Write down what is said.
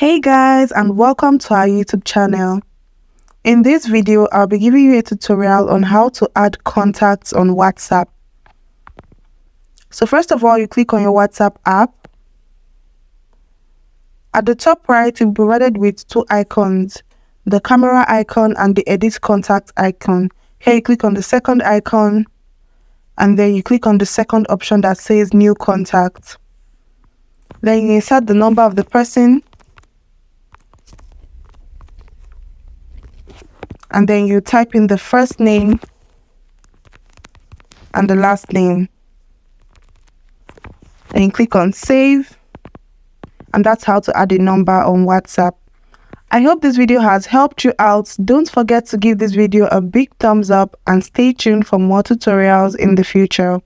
Hey guys, and welcome to our YouTube channel. In this video, I'll be giving you a tutorial on how to add contacts on WhatsApp. So first of all, you click on your WhatsApp app. At the top right, you'll be provided with two icons, the camera icon and the edit contact icon. Here you click on the second icon and then you click on the second option that says new contact. Then you insert the number of the person and then you type in the first name and the last name. Then you click on save, and that's how to add a number on WhatsApp. I hope this video has helped you out. Don't forget to give this video a big thumbs up and stay tuned for more tutorials in the future.